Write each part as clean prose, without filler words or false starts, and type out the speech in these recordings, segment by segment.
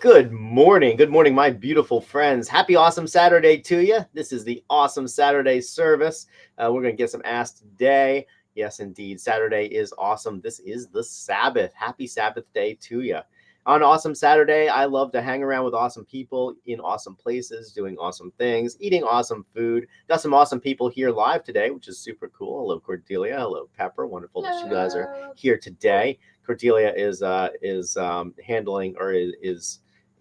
Good morning. Good morning, my beautiful friends. Happy Awesome Saturday to you. This is the Awesome Saturday service. We're going to get some asked today. Yes, indeed. Saturday is awesome. This is the Sabbath. Happy Sabbath day to you. On Awesome Saturday, I love to hang around with awesome people in awesome places, doing awesome things, eating awesome food. Got some awesome people here live today, which is super cool. Hello, Cordelia. Hello, Pepper. Wonderful that you guys are here today. Cordelia is handling or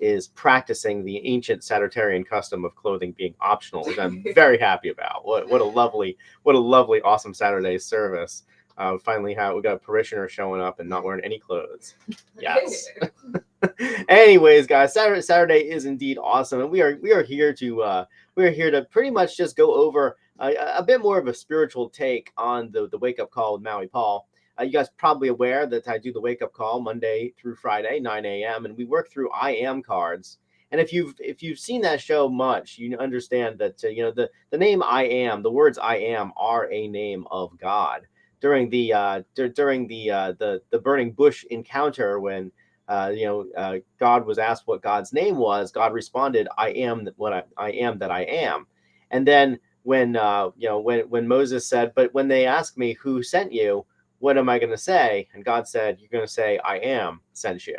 is practicing the ancient Sabbatarian custom of clothing being optional, which I'm very happy about. What a lovely, awesome Saturday service. We got a parishioner showing up and not wearing any clothes. Yes. Anyways, guys, Saturday is indeed awesome, and we are here to pretty much just go over a bit more of a spiritual take on the wake up call with Maui Paul. You guys probably aware that I do the wake up call Monday through Friday, 9 a.m. and we work through I am cards. And if you've seen that show much, you understand that the name I am, the words I am are a name of God. During the burning bush encounter, when God was asked what God's name was, God responded, "I am I am that I am." And then when Moses said, "But when they ask me who sent you, what am I going to say?" And God said, "You're going to say, I am sent you."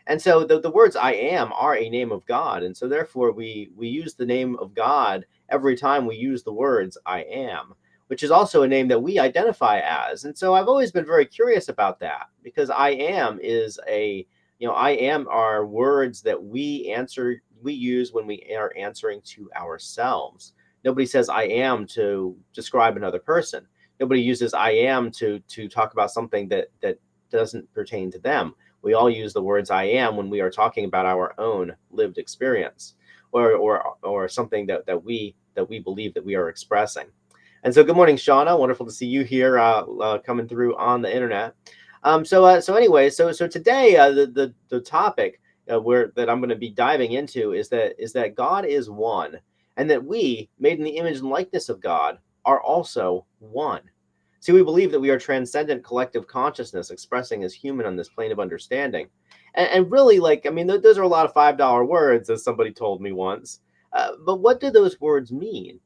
And so the words I am are a name of God. And so therefore we use the name of God every time we use the words I am, which is also a name that we identify as. And so I've always been very curious about that, because I am I am are words that we use when we are answering to ourselves. Nobody says I am to describe another person. Nobody uses I am to talk about something that doesn't pertain to them. We all use the words I am when we are talking about our own lived experience or something that we believe that we are expressing. And so good morning, Shauna. Wonderful to see you here coming through on the internet. So today the topic that I'm going to be diving into is that God is one, and that we, made in the image and likeness of God, are also one. See, we believe that we are transcendent collective consciousness expressing as human on this plane of understanding. And really, those are a lot of $5 words, as somebody told me once. But what do those words mean?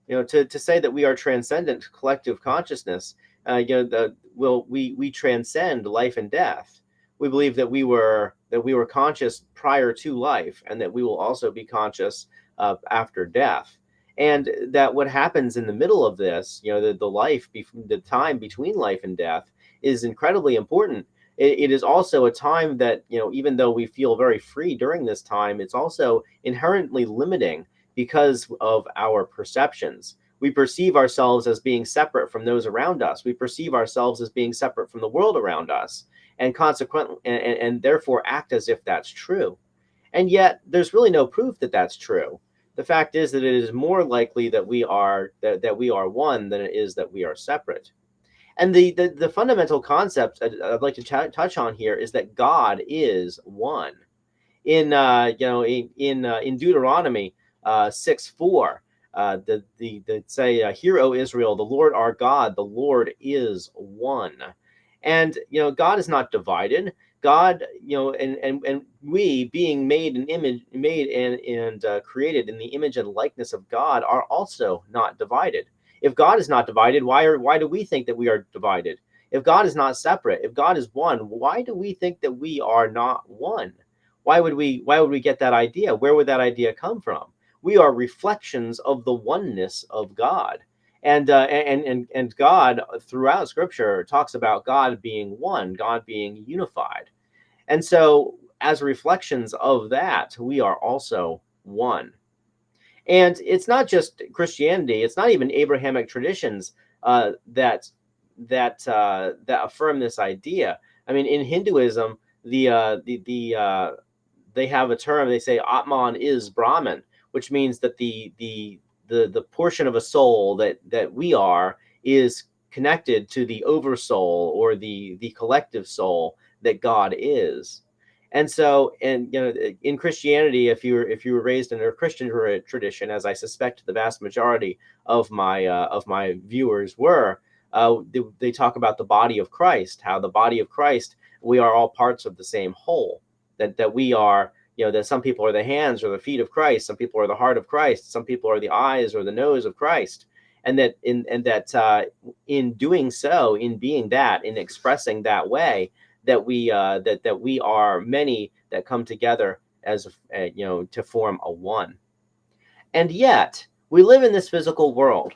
To say that we are transcendent collective consciousness, we transcend life and death. We believe that we were conscious prior to life, and that we will also be conscious after death. And that what happens in the middle of this, the time between life and death, is incredibly important. It is also a time that, even though we feel very free during this time, it's also inherently limiting because of our perceptions. We perceive ourselves as being separate from those around us. We perceive ourselves as being separate from the world around us, and consequently, and therefore act as if that's true. And yet, there's really no proof that that's true. The fact is that it is more likely that we are one than it is that we are separate. And the fundamental concept I'd like to touch on here is that God is one. In Deuteronomy 6:4, "Hear, O Israel, the Lord our God, the Lord is one." And God is not divided. God, and we, being made and created in the image and likeness of God, are also not divided. If God is not divided, why do we think that we are divided? If God is not separate, if God is one, why do we think that we are not one? Why would we get that idea? Where would that idea come from? We are reflections of the oneness of God. And God, throughout Scripture, talks about God being one, God being unified. And so, as reflections of that, we are also one. And it's not just Christianity; it's not even Abrahamic traditions that affirm this idea. I mean, in Hinduism, they have a term. They say Atman is Brahman, which means that the portion of a soul that we are is connected to the oversoul, or the collective soul that God is. And so, in Christianity, if you were raised in a Christian tradition, as I suspect the vast majority of my viewers were, they talk about the body of Christ, how the body of Christ, we are all parts of the same whole, that we are that some people are the hands or the feet of Christ, some people are the heart of Christ, some people are the eyes or the nose of Christ, and that in doing so, in being that, in expressing that way, that we are many that come together as to form a one. And yet we live in this physical world.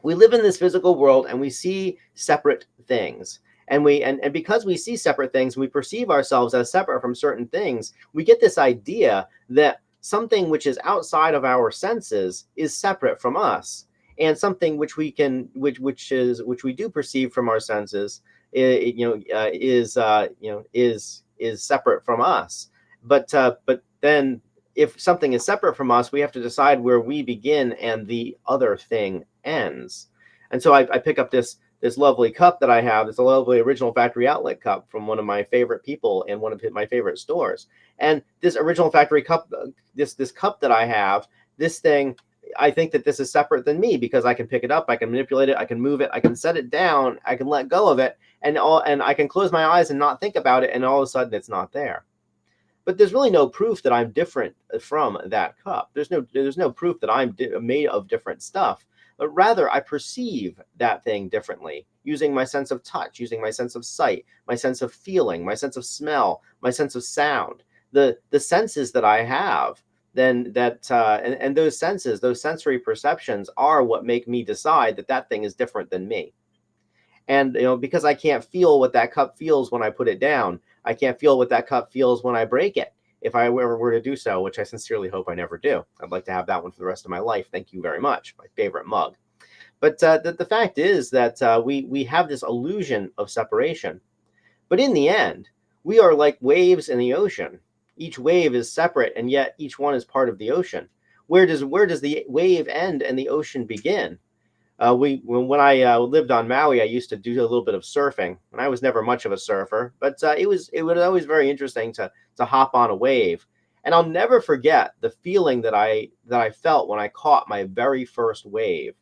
And we see separate things. And because we see separate things, we perceive ourselves as separate from certain things. We get this idea that something which is outside of our senses is separate from us, and something which we do perceive from our senses, is separate from us. But then, if something is separate from us, we have to decide where we begin and the other thing ends. And so I pick up this lovely cup that I have. It's a lovely original factory outlet cup from one of my favorite people in one of my favorite stores. And this original factory cup, this cup that I have, this thing, I think that this is separate than me, because I can pick it up, I can manipulate it, I can move it, I can set it down, I can let go of it, and I can close my eyes and not think about it, and all of a sudden it's not there. But there's really no proof that I'm different from that cup. There's no proof that I'm made of different stuff, but rather I perceive that thing differently, using my sense of touch, using my sense of sight, my sense of feeling, my sense of smell, my sense of sound, the senses that I have. Then and those senses, those sensory perceptions, are what make me decide that thing is different than me. And because I can't feel what that cup feels when I put it down, I can't feel what that cup feels when I break it, if I ever were to do so, which I sincerely hope I never do. I'd like to have that one for the rest of my life. Thank you very much. My favorite mug. But the fact is that we have this illusion of separation. But in the end, we are like waves in the ocean. Each wave is separate, and yet each one is part of the ocean. Where does the wave end and the ocean begin? When I lived on Maui, I used to do a little bit of surfing, and I was never much of a surfer, but it was always very interesting to hop on a wave. And I'll never forget the feeling that I felt when I caught my very first wave.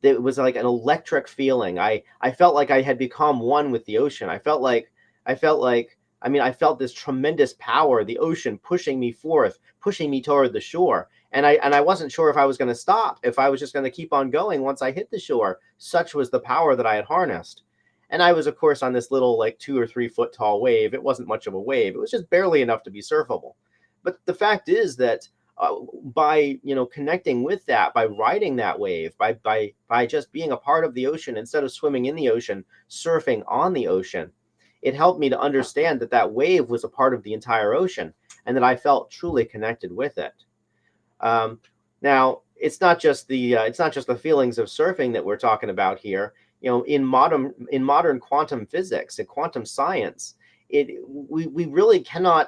It was like an electric feeling. I felt like I had become one with the ocean. I felt like I felt this tremendous power, the ocean pushing me forth, pushing me toward the shore. And I wasn't sure if I was going to stop, if I was just going to keep on going once I hit the shore. Such was the power that I had harnessed. And I was, of course, on this little 2 or 3 foot tall wave. It wasn't much of a wave. It was just barely enough to be surfable. But the fact is that by connecting with that, by riding that wave, by just being a part of the ocean instead of swimming in the ocean, surfing on the ocean, it helped me to understand that wave was a part of the entire ocean, and that I felt truly connected with it. Now, it's not just the feelings of surfing that we're talking about here. In modern quantum physics and quantum science, we really can't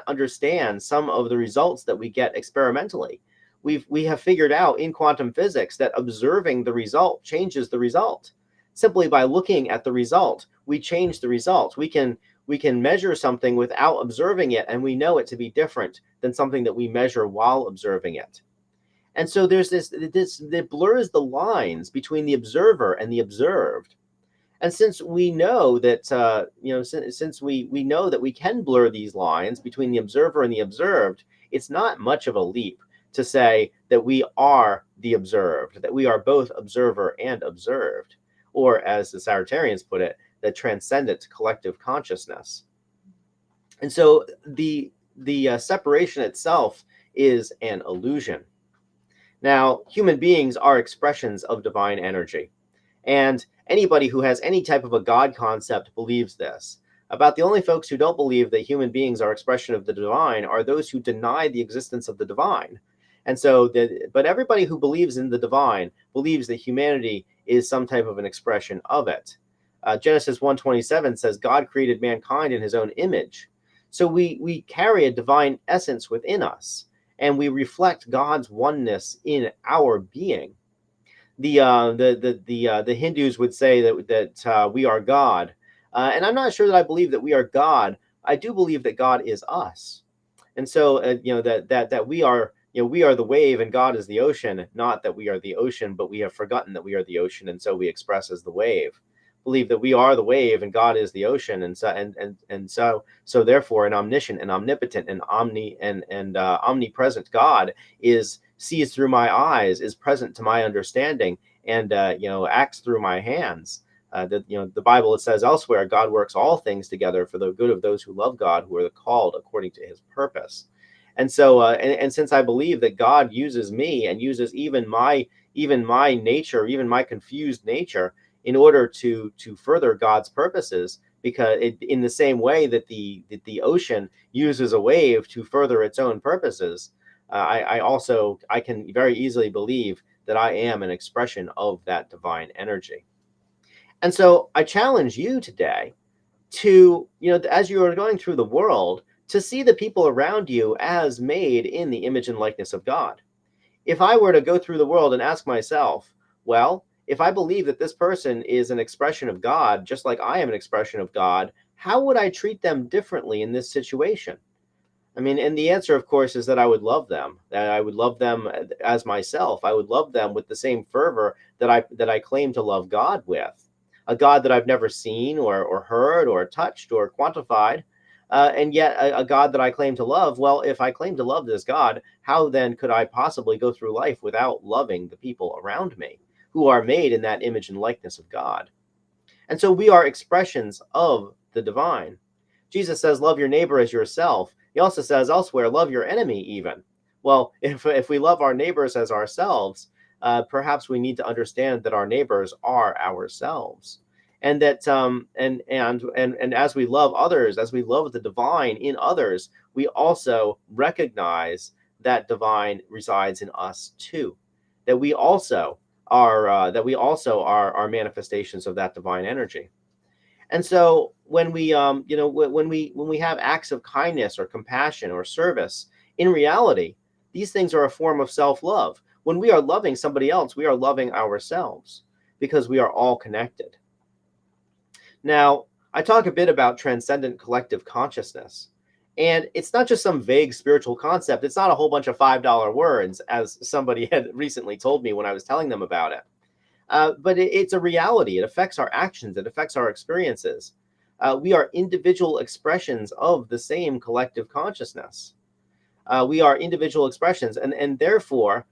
understand some of the results that we get experimentally. We have figured out in quantum physics that observing the result changes the result. Simply by looking at the result, we change the result. We can measure something without observing it, and we know it to be different than something that we measure while observing it. And so there's this that blurs the lines between the observer and the observed. And since we know that since we know that we can blur these lines between the observer and the observed, it's not much of a leap to say that we are the observed, that we are both observer and observed, or as the Sabbatarians put it, the transcendent collective consciousness. And so the separation itself is an illusion. Now, human beings are expressions of divine energy, and anybody who has any type of a God concept believes this. About the only folks who don't believe that human beings are expression of the divine are those who deny the existence of the divine. And so, but everybody who believes in the divine believes that humanity is some type of an expression of it. Genesis 1:27 says God created mankind in his own image. So we carry a divine essence within us, and we reflect God's oneness in our being. The Hindus would say that we are God, and I'm not sure that I believe that we are God. I do believe that God is us, and so that we are we are the wave and God is the ocean. Not that we are the ocean, but we have forgotten that we are the ocean, and so we express as the wave. believe that we are the wave and God is the ocean, and so therefore an omniscient and omnipotent and omnipresent God is sees through my eyes, is present to my understanding, and acts through my hands. The Bible, it says elsewhere, God works all things together for the good of those who love God, who are called according to His purpose. And since I believe that God uses me and uses even my nature, even my confused nature, in order to further God's purposes, because in the same way that the ocean uses a wave to further its own purposes, I can very easily believe that I am an expression of that divine energy. And so I challenge you today to, as you are going through the world, to see the people around you as made in the image and likeness of God. If I were to go through the world and ask myself, well, if I believe that this person is an expression of God, just like I am an expression of God, how would I treat them differently in this situation? I mean, and the answer, of course, is that I would love them, that I would love them as myself. I would love them with the same fervor that I claim to love God with, a God that I've never seen or heard or touched or quantified, and yet a God that I claim to love. Well, if I claim to love this God, how then could I possibly go through life without loving the people around me who are made in that image and likeness of God? And so we are expressions of the divine. Jesus says, love your neighbor as yourself. He also says elsewhere, love your enemy even. Well, if we love our neighbors as ourselves, perhaps we need to understand that our neighbors are ourselves. And that and as we love others, as we love the divine in others, we also recognize that divine resides in us too. That we also are manifestations of that divine energy. And so when we have acts of kindness or compassion or service, in reality, these things are a form of self-love. When we are loving somebody else, we are loving ourselves because we are all connected. Now, I talk a bit about transcendent collective consciousness. And it's not just some vague spiritual concept. It's not a whole bunch of $5 words, as somebody had recently told me when I was telling them about it. But it's a reality. It affects our actions. It affects our experiences. We are individual expressions of the same collective consciousness. We are individual expressions, and therefore,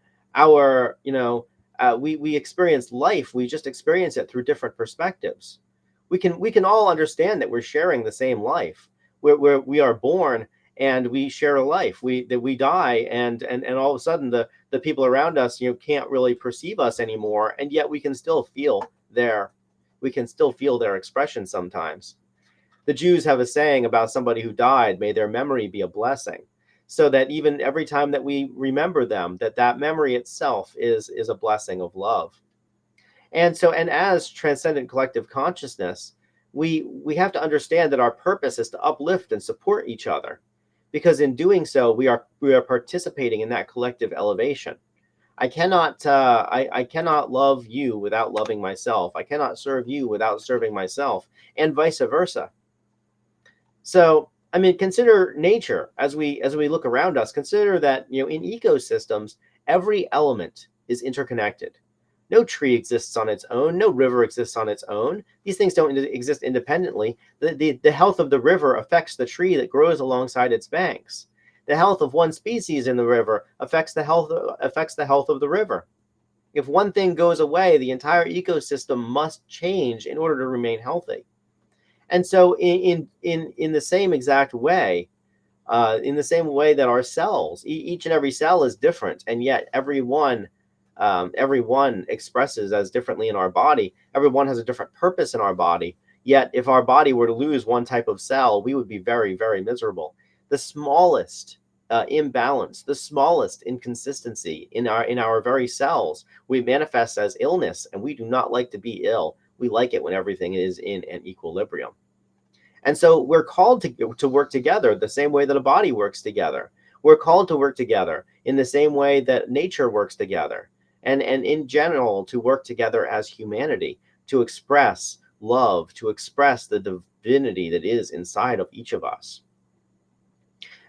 we experience life. We just experience it through different perspectives. We can all understand that we're sharing the same life. We are born and we share a life. We die, and all of a sudden the people around us can't really perceive us anymore, and yet we can still feel their expression sometimes. The Jews have a saying about somebody who died, may their memory be a blessing, so that even every time that we remember them, that memory itself is a blessing of love. And as transcendent collective consciousness, we have to understand that our purpose is to uplift and support each other, because in doing so, we are participating in that collective elevation. I cannot love you without loving myself. I cannot serve you without serving myself, and vice versa. So, I mean, consider nature as we look around us. Consider that in ecosystems, every element is interconnected. No tree exists on its own. No river exists on its own. These things don't exist independently. The health of the river affects the tree that grows alongside its banks. The health of one species in the river affects the health of the river. If one thing goes away, the entire ecosystem must change in order to remain healthy. And so, in the same exact way, that our cells, each and every cell is different, and yet everyone expresses as differently in our body. Everyone has a different purpose in our body. Yet, if our body were to lose one type of cell, we would be very, very miserable. The smallest imbalance, the smallest inconsistency in our very cells, we manifest as illness, and we do not like to be ill. We like it when everything is in an equilibrium. And so we're called to work together the same way that a body works together. We're called to work together in the same way that nature works together. And in general, to work together as humanity, to express love, to express the divinity that is inside of each of us.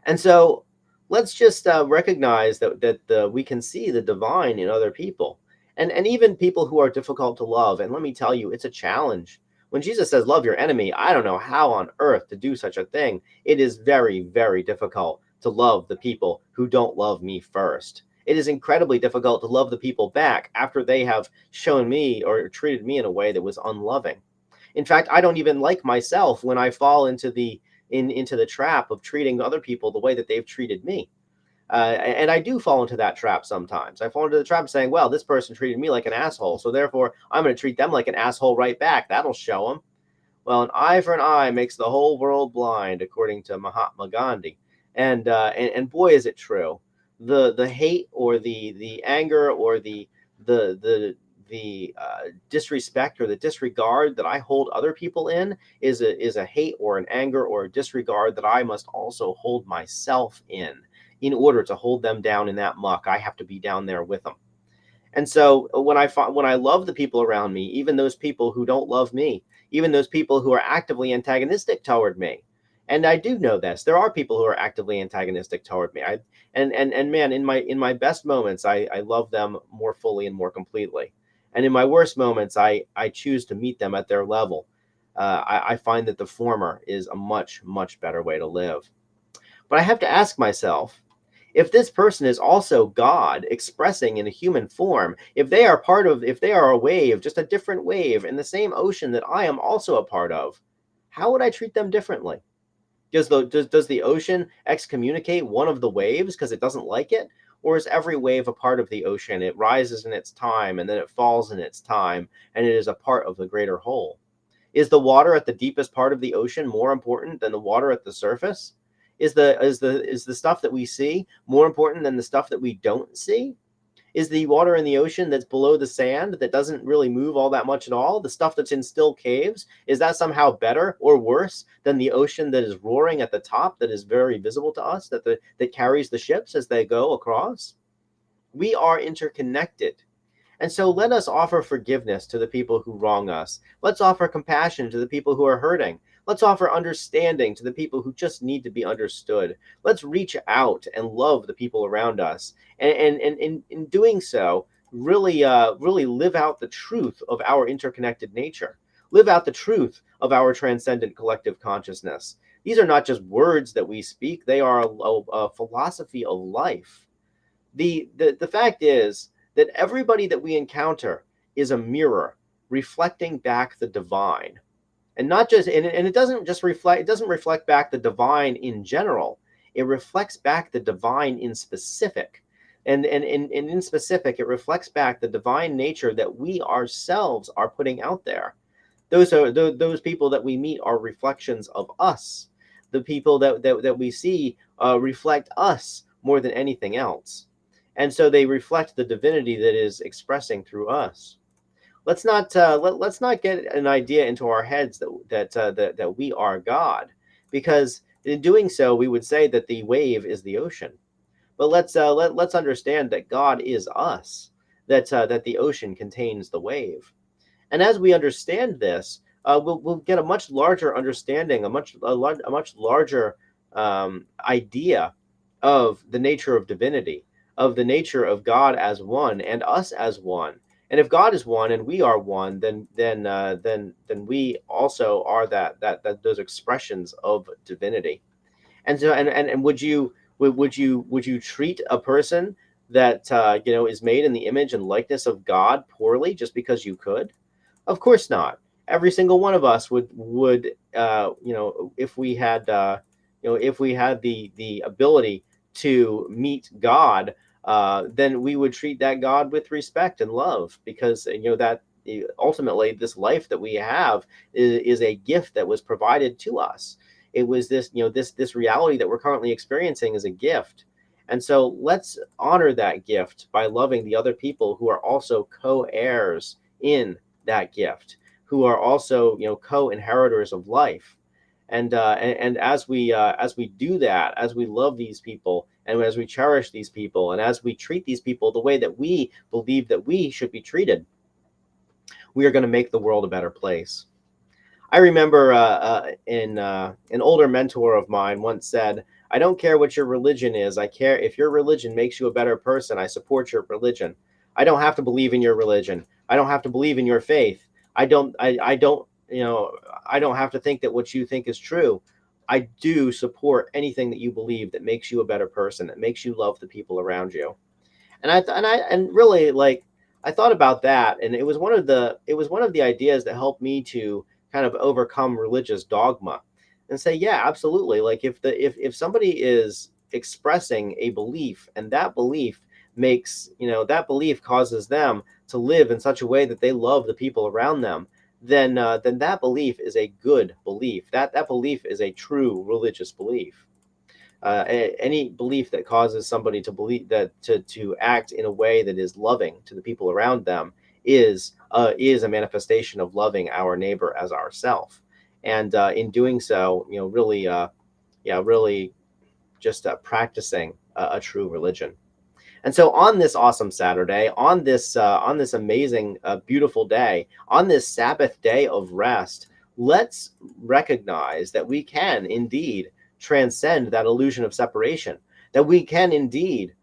And so let's just recognize that we can see the divine in other people, and even people who are difficult to love. And let me tell you, it's a challenge. When Jesus says, love your enemy, I don't know how on earth to do such a thing. It is very, very difficult to love the people who don't love me first. It is incredibly difficult to love the people back after they have shown me or treated me in a way that was unloving. In fact, I don't even like myself when I fall into into the trap of treating other people the way that they've treated me. And I do fall into that trap sometimes. I fall into the trap saying, well, this person treated me like an asshole, so therefore I'm going to treat them like an asshole right back. That'll show them. Well, an eye for an eye makes the whole world blind, according to Mahatma Gandhi. And boy, is it true. The hate or the anger or the disrespect or the disregard that I hold other people in is a hate or an anger or a disregard that I must also hold myself in order to hold them down in that muck. I have to be down there with them. And so when I love the people around me, even those people who don't love me, even those people who are actively antagonistic toward me, and I do know this, there are people who are actively antagonistic toward me. And man, in my best moments, I love them more fully and more completely. And in my worst moments, I choose to meet them at their level. I find that the former is a much, much better way to live. But I have to ask myself, if this person is also God expressing in a human form, if they are a wave, just a different wave in the same ocean that I am also a part of, how would I treat them differently? Does the ocean excommunicate one of the waves because it doesn't like it? Or is every wave a part of the ocean? It rises in its time and then it falls in its time, and it is a part of the greater whole. Is the water at the deepest part of the ocean more important than the water at the surface? Is the stuff that we see more important than the stuff that we don't see? Is the water in the ocean that's below the sand that doesn't really move all that much at all, the stuff that's in still caves, is that somehow better or worse than the ocean that is roaring at the top, that is very visible to us, that carries the ships as they go across? We are interconnected. And so let us offer forgiveness to the people who wrong us. Let's offer compassion to the people who are hurting. Let's offer understanding to the people who just need to be understood. Let's reach out and love the people around us. And in doing so, really live out the truth of our interconnected nature. Live out the truth of our transcendent collective consciousness. These are not just words that we speak. They are a philosophy of life. The fact is that everybody that we encounter is a mirror reflecting back the divine. And not just and it doesn't reflect back the divine in general. It reflects back the divine in specific. And in specific, it reflects back the divine nature that we ourselves are putting out there. Those people that we meet are reflections of us. The people that we see reflect us more than anything else. And so they reflect the divinity that is expressing through us. Let's not get an idea into our heads that we are God, because in doing so we would say that the wave is the ocean. But let's understand that God is us, that the ocean contains the wave. And as we understand this, we'll get a much larger understanding, a much larger idea of the nature of divinity, of the nature of God as one and us as one. And if God is one and we are one, then we also are that those expressions of divinity. And so and would you treat a person that is made in the image and likeness of God poorly just because you could? Of course not. Every single one of us would if we had if we had the ability to meet God, then we would treat that God with respect and love, because that ultimately this life that we have is a gift that was provided to us. It was this reality that we're currently experiencing is a gift. And so let's honor that gift by loving the other people who are also co-heirs in that gift, who are also co-inheritors of life. And as we do that, as we love these people, and as we cherish these people, and as we treat these people the way that we believe that we should be treated, we are going to make the world a better place. I remember an older mentor of mine once said, "I don't care what your religion is. I care if your religion makes you a better person. I support your religion. I don't have to believe in your religion. I don't have to believe in your faith. I don't I don't have to think that what you think is true. I do support anything that you believe that makes you a better person, that makes you love the people around you. And really, like, I thought about that, and it was one of the ideas that helped me to kind of overcome religious dogma and say, yeah, absolutely. Like, if somebody is expressing a belief, and that belief causes them to live in such a way that they love the people around them, then that belief is a good belief. That belief is a true religious belief. Any belief that causes somebody to believe that to act in a way that is loving to the people around them is a manifestation of loving our neighbor as ourself, and in doing so, really, yeah, really just practicing a true religion. And so on this awesome Saturday, on this amazing, beautiful day, on this Sabbath day of rest, let's recognize that we can indeed transcend that illusion of separation. That we can indeed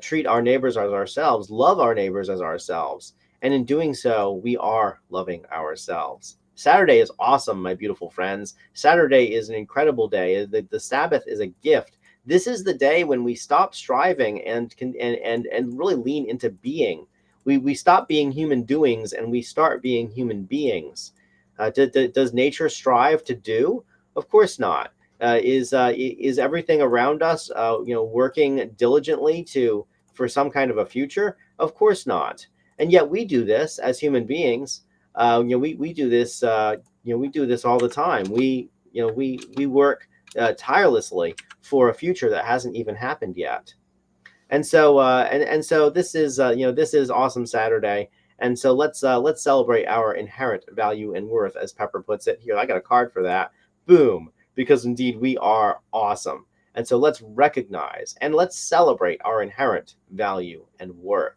treat our neighbors as ourselves, love our neighbors as ourselves, and in doing so, we are loving ourselves. Saturday is awesome, my beautiful friends. Saturday is an incredible day. The Sabbath is a gift. This is the day when we stop striving and can and really lean into being. We stop being human doings and we start being human beings. Does nature strive to do? Of course not. Is everything around us working diligently to for some kind of a future? Of course not. And yet we do this as human beings. We do this. We do this all the time. We work tirelessly for a future that hasn't even happened yet. And so this is awesome Saturday. And so let's celebrate our inherent value and worth, as Pepper puts it. Here, I got a card for that. Boom, because indeed we are awesome. And so let's recognize and let's celebrate our inherent value and worth.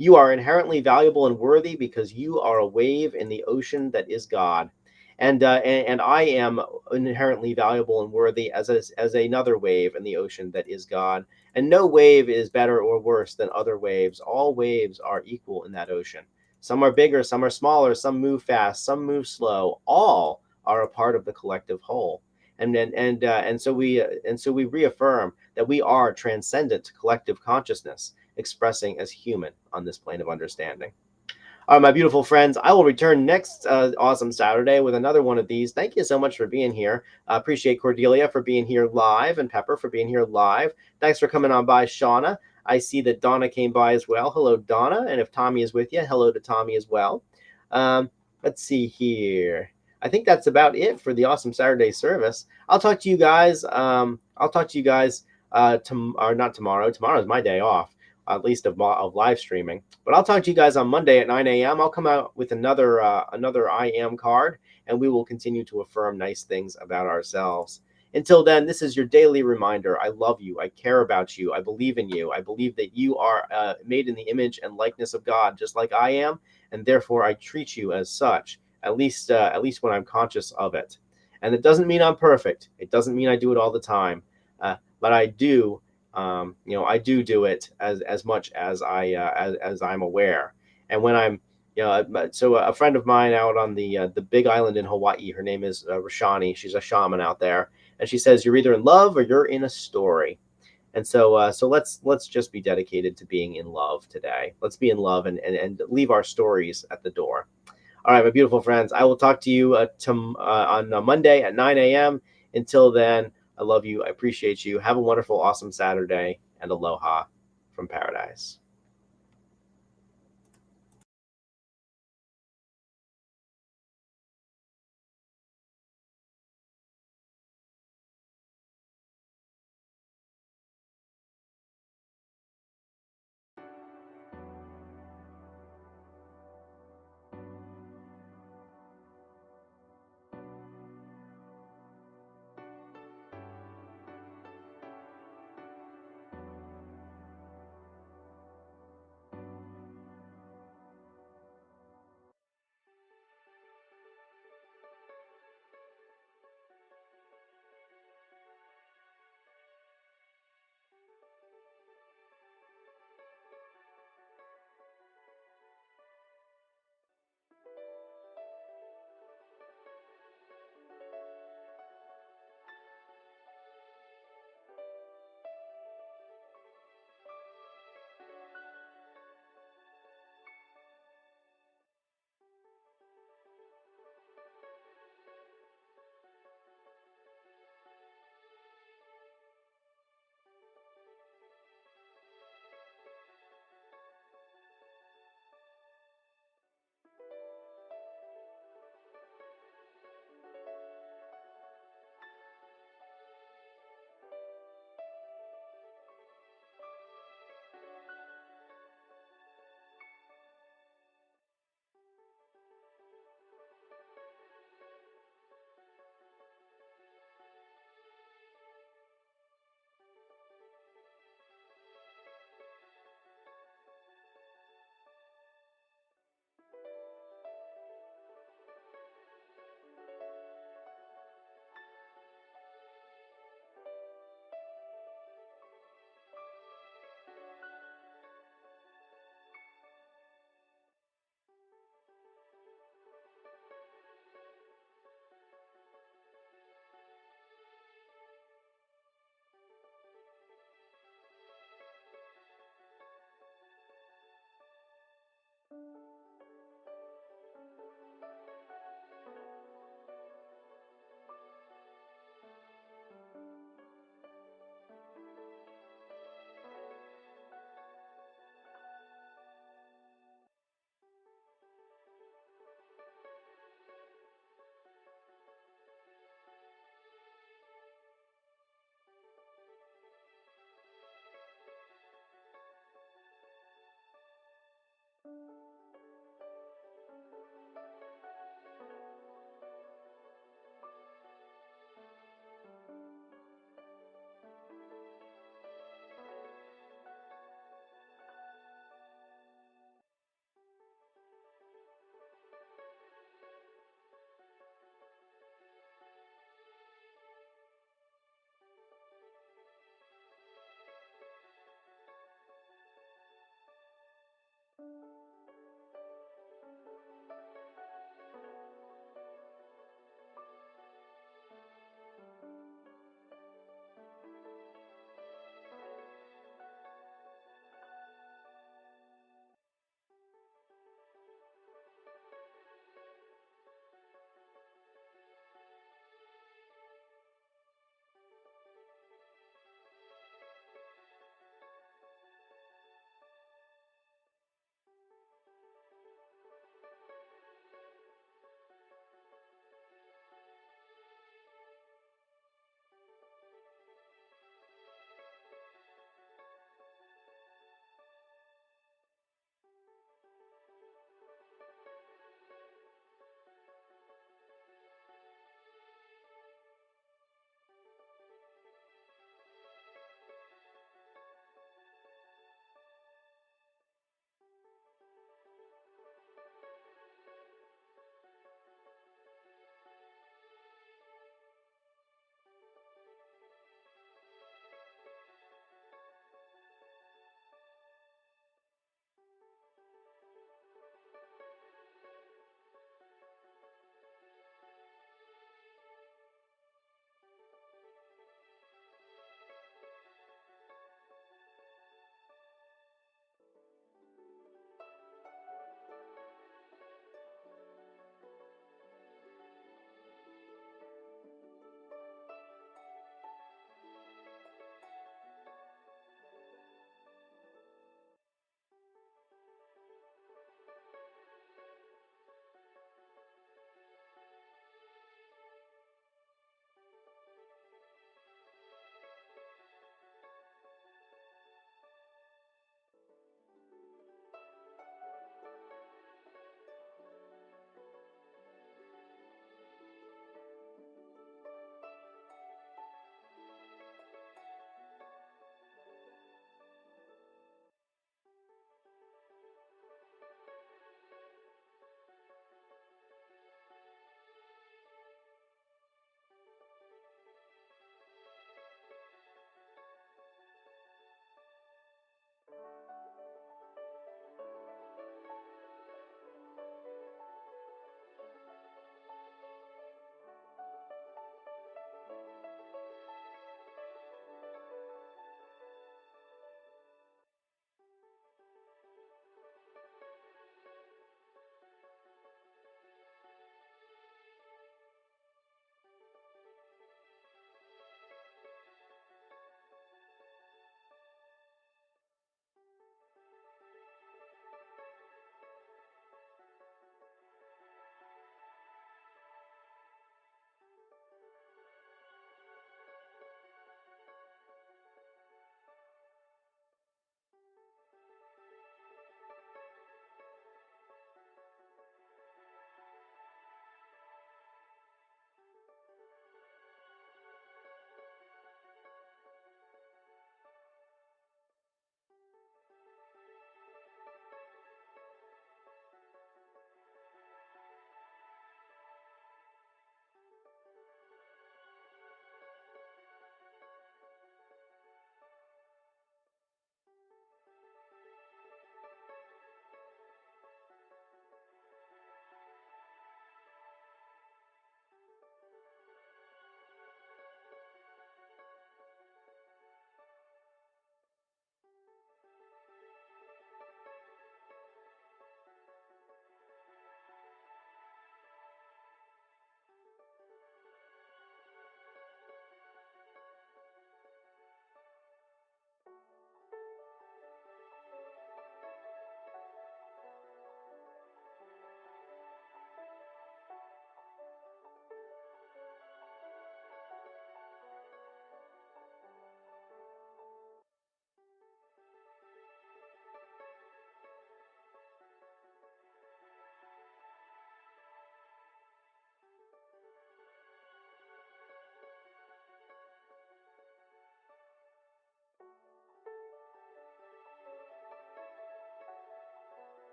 You are inherently valuable and worthy because you are a wave in the ocean that is God. And I am inherently valuable and worthy as another wave in the ocean that is God. And no wave is better or worse than other waves. All waves are equal in that ocean. Some are bigger, some are smaller, some move fast, some move slow. All are a part of the collective whole. And so we reaffirm that we are transcendent collective consciousness, expressing as human on this plane of understanding. All right, my beautiful friends, I will return next awesome Saturday with another one of these. Thank you so much for being here. Appreciate Cordelia for being here live and Pepper for being here live. Thanks for coming on by, Shauna. I see that Donna came by as well. Hello, Donna. And if Tommy is with you, hello to Tommy as well. Let's see here. I think that's about it for the awesome Saturday service. I'll talk to you guys. Or not tomorrow. Tomorrow is my day off, at least of live streaming. But I'll talk to you guys on Monday at 9 a.m. I'll come out with another I am card, and we will continue to affirm nice things about ourselves. Until then, this is your daily reminder. I love you. I care about you. I believe in you. I believe that you are made in the image and likeness of God, just like I am, and therefore I treat you as such. At least when I'm conscious of it. And it doesn't mean I'm perfect. It doesn't mean I do it all the time. But I do. I do it as much as as I'm aware. And when I'm, so a friend of mine out on the big island in Hawaii, her name is Rashani. She's a shaman out there, and she says you're either in love or you're in a story. And so let's just be dedicated to being in love today. Let's be in love and leave our stories at the door. All right, my beautiful friends, I will talk to you on Monday at 9 a.m. Until then, I love you. I appreciate you. Have a wonderful, awesome Saturday, and aloha from paradise.